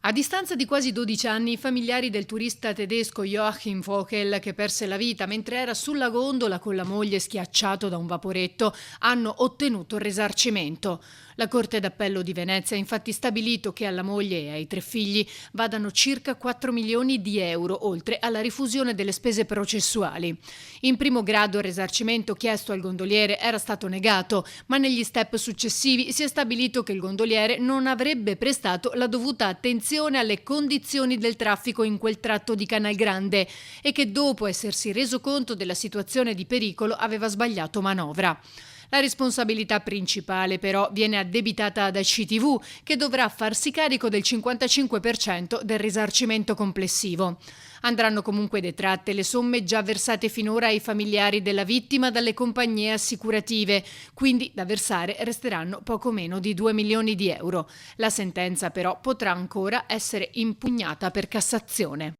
A distanza di quasi 12 anni, i familiari del turista tedesco Joachim Vogel, che perse la vita mentre era sulla gondola con la moglie schiacciato da un vaporetto, hanno ottenuto il risarcimento. La Corte d'Appello di Venezia ha infatti stabilito che alla moglie e ai 3 figli vadano circa 4 milioni di euro, oltre alla rifusione delle spese processuali. In primo grado il risarcimento chiesto al gondoliere era stato negato, ma negli step successivi si è stabilito che il gondoliere non avrebbe prestato la dovuta attenzione alle condizioni del traffico in quel tratto di Canal Grande e che dopo essersi reso conto della situazione di pericolo aveva sbagliato manovra. La responsabilità principale però viene addebitata ad ACTV, che dovrà farsi carico del 55% del risarcimento complessivo. Andranno comunque detratte le somme già versate finora ai familiari della vittima dalle compagnie assicurative, quindi da versare resteranno poco meno di 2 milioni di euro. La sentenza però potrà ancora essere impugnata per Cassazione.